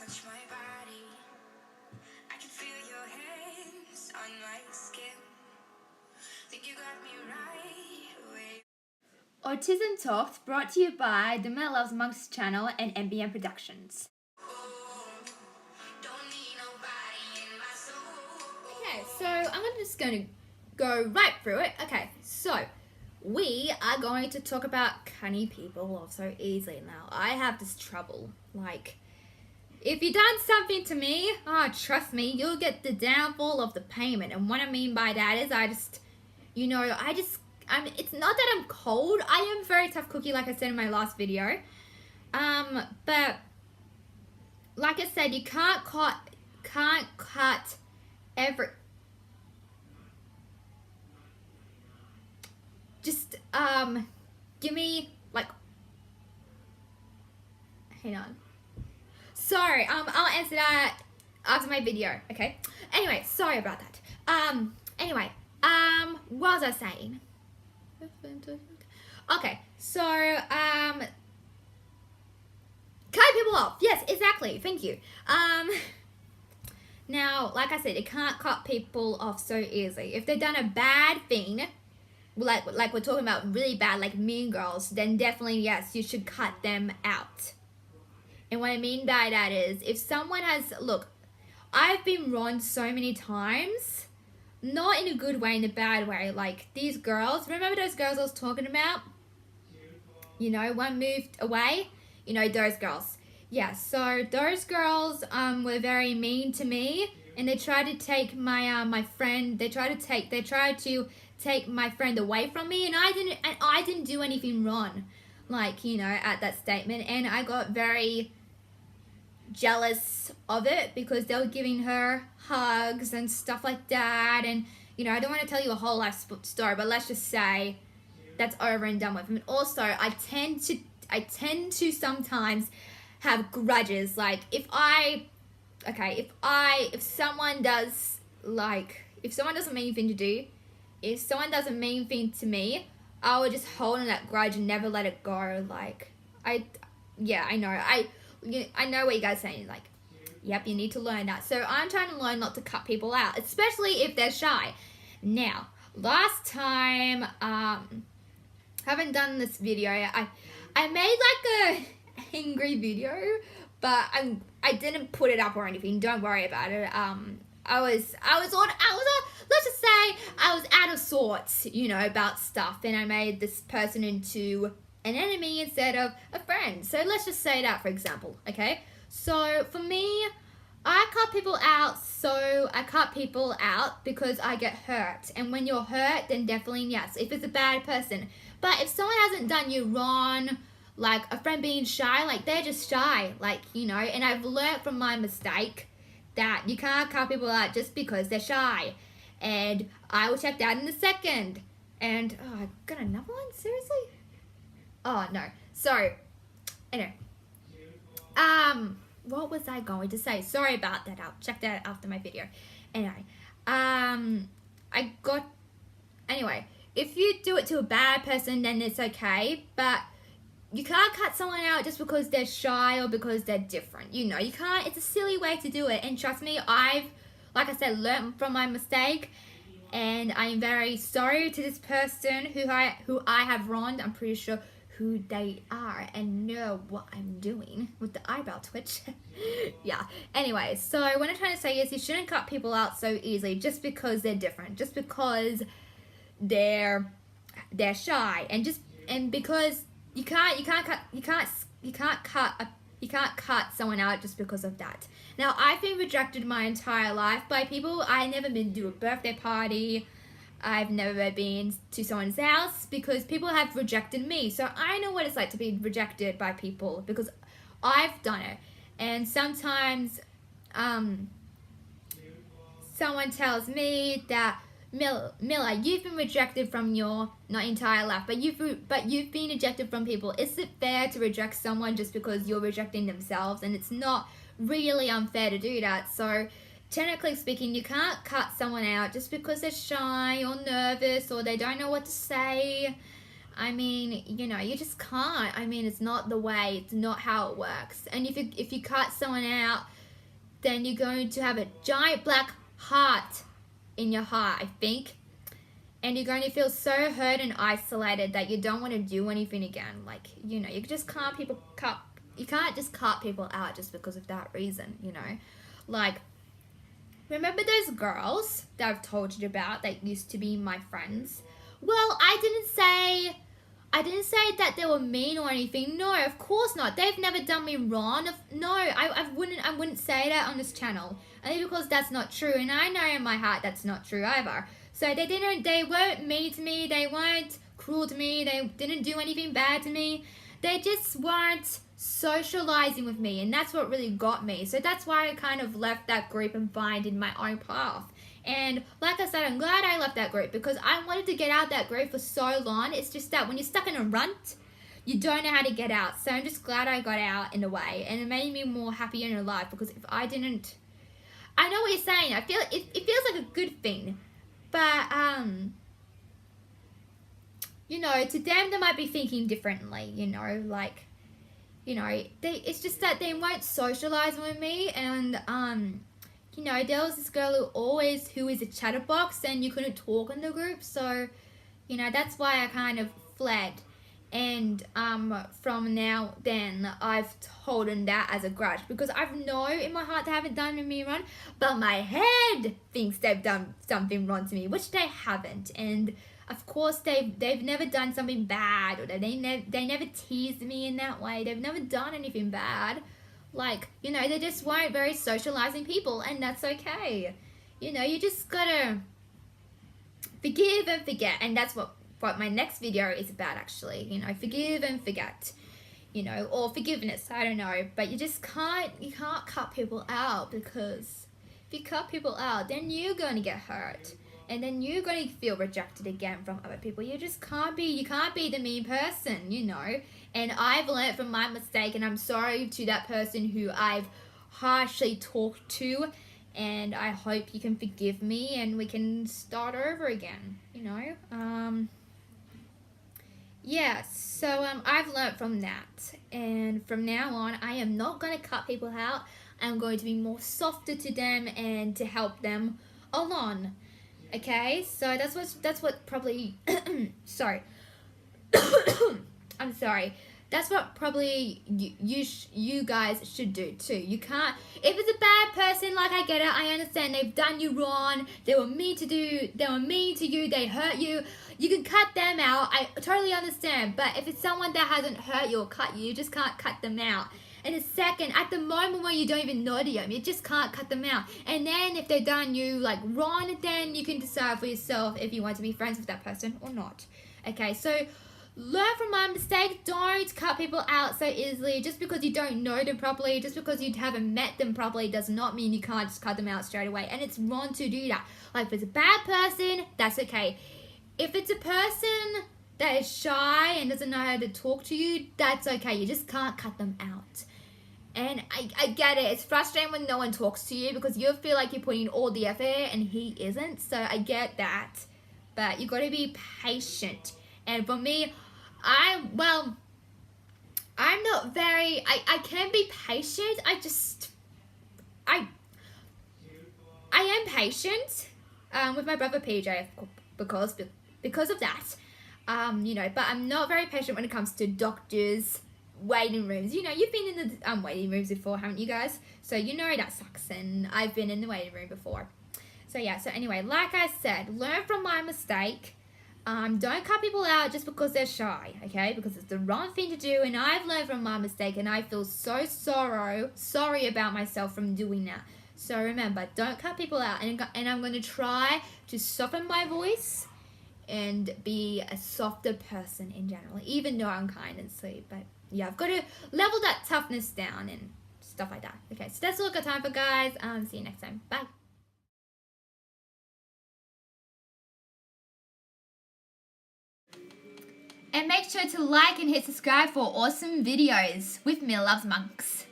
touch my body. I can feel your hands on my skin. Think you got me right away. Autism Talks brought to you by the Mel Loves Monks channel and MBM Productions. Okay, so I'm just going to go right through it. Okay, so we are going to talk about cunning people love so easily now. I have this trouble. Like, if you've done something to me, trust me, you'll get the downfall of the payment. And what I mean by that is it's not that I'm cold. I am a very tough cookie, like I said in my last video. But like I said, you can't cut every. Just give me like. Hang on. Sorry. I'll answer that after my video. Okay. Anyway, sorry about that. Anyway. What was I saying? Okay, so, cut people off. Yes, exactly. Thank you. Now, like I said, you can't cut people off so easily. If they've done a bad thing, like we're talking about really bad, like Mean Girls, then definitely, yes, you should cut them out. And what I mean by that is, if someone look, I've been wronged so many times. Not in a good way, in a bad way. Like, these girls, remember those girls I was talking about? You know, one moved away. You know, those girls. Yeah, so those girls were very mean to me. And they tried to take my friend. They tried to take my friend away from me. And I didn't do anything wrong. Like, you know, at that statement. And I got very jealous of it because they were giving her hugs and stuff like that. And you know, I don't want to tell you a whole life story, but let's just say that's over and done with. And also, I tend to sometimes have grudges. Like, if someone does a mean thing to do, if someone does a mean thing to me, I would just hold on that grudge and never let it go. Like, I know what you guys are saying. Like, yep, you need to learn that. So I'm trying to learn not to cut people out, especially if they're shy. Now, last time, haven't done this video. I made like a angry video, but I didn't put it up or anything. Don't worry about it. Let's just say I was out of sorts, you know, about stuff, and I made this person into an enemy instead of a friend. So let's just say that, for example, okay? So for me, I cut people out because I get hurt. And when you're hurt, then definitely yes, if it's a bad person. But if someone hasn't done you wrong, like a friend being shy, like they're just shy, like, you know, and I've learned from my mistake that you can't cut people out just because they're shy. And I will check that in a second. And, I got another one? Seriously? Oh, no. So, anyway. What was I going to say? Sorry about that. I'll check that after my video. Anyway. Anyway, if you do it to a bad person, then it's okay. But you can't cut someone out just because they're shy or because they're different. You know, you can't. It's a silly way to do it. And trust me, like I said, learned from my mistake. And I'm very sorry to this person who I have wronged. I'm pretty sure who they are and know what I'm doing with the eyebrow twitch. Yeah. Anyway, so what I'm trying to say is you shouldn't cut people out so easily just because they're different, just because they're shy, and because you can't cut someone out just because of that. Now, I've been rejected my entire life by people. I never been to a birthday party. I've never been to someone's house because people have rejected me. So I know what it's like to be rejected by people because I've done it. And sometimes someone tells me that, Miller, you've been rejected from your not entire life, but you've been rejected from people. Is it fair to reject someone just because you're rejecting themselves? And it's not really unfair to do that. So technically speaking, you can't cut someone out just because they're shy or nervous or they don't know what to say. I mean, you know, you just can't. I mean, it's not the way, it's not how it works. And if you cut someone out then you're going to have a giant black heart in your heart, I think. And you're going to feel so hurt and isolated that you don't want to do anything again. Like, you know, you just can't you can't just cut people out just because of that reason, you know. Like, remember those girls that I've told you about that used to be my friends? Well, I didn't say that they were mean or anything. No, of course not. They've never done me wrong. No, I wouldn't say that on this channel. Only because that's not true, and I know in my heart that's not true either. So they weren't mean to me, they weren't cruel to me, they didn't do anything bad to me. They just weren't socializing with me, and that's what really got me. So that's why I kind of left that group and finding my own path. And like I said, I'm glad I left that group because I wanted to get out that group for so long. It's just that when you're stuck in a rut, you don't know how to get out. So I'm just glad I got out in a way, and it made me more happier in life, because if I didn't, I know what you're saying. I feel it feels like a good thing, but you know, to them they might be thinking differently. You know, like, you know, it's just that they weren't socializing with me, and you know, there was this girl who is a chatterbox, and you couldn't talk in the group, so, you know, that's why I kind of fled. And from now then, I've holding that as a grudge, because I know in my heart they haven't done me wrong, but my head thinks they've done something wrong to me, which they haven't. And of course they've never done something bad, or they never teased me in that way. They've never done anything bad. Like, you know, they just weren't very socializing people, and that's okay. You know, you just gotta forgive and forget, and that's what my next video is about, actually. You know, forgive and forget, you know, or forgiveness, I don't know. But you can't cut people out, because if you cut people out, then you're going to get hurt, and then you're going to feel rejected again from other people. You can't be the mean person, you know. And I've learned from my mistake, and I'm sorry to that person who I've harshly talked to, and I hope you can forgive me and we can start over again, you know. Yeah, so I've learned from that, and from now on I am not going to cut people out. I'm going to be more softer to them and to help them along. Okay, so that's what probably sorry. I'm sorry. That's what probably you guys should do too. You can't, if it's a bad person, like, I get it, I understand, they've done you wrong, they were mean to you, they hurt you, you can cut them out. I totally understand. But if it's someone that hasn't hurt you or cut you, you just can't cut them out. And a second, at the moment when you don't even know them, you just can't cut them out. And then if they've done you like wrong, then you can decide for yourself if you want to be friends with that person or not. Okay, so learn from my mistake. Don't cut people out so easily. Just because you don't know them properly, just because you haven't met them properly, does not mean you can't just cut them out straight away. And it's wrong to do that. Like, if it's a bad person, that's okay. If it's a person that is shy and doesn't know how to talk to you, that's okay. You just can't cut them out. And I get it. It's frustrating when no one talks to you, because you feel like you're putting all the effort and he isn't. So I get that. But you got to be patient. And for me, I'm not very, I can be patient. I am patient with my brother PJ, because of that. You know, but I'm not very patient when it comes to doctors' waiting rooms. You know, you've been in the waiting rooms before, haven't you guys? So you know that sucks, and I've been in the waiting room before. So yeah, so anyway, like I said, learn from my mistake. Don't cut people out just because they're shy, okay? Because it's the wrong thing to do, and I've learned from my mistake, and I feel so sorry about myself from doing that. So remember, don't cut people out, and I'm going to try to soften my voice and be a softer person in general, even though I'm kind and sweet. But yeah, I've got to level that toughness down and stuff like that. Okay, so that's all I've got time for, guys. See you next time. Bye. And make sure to like and hit subscribe for awesome videos with Mia Loves Monks.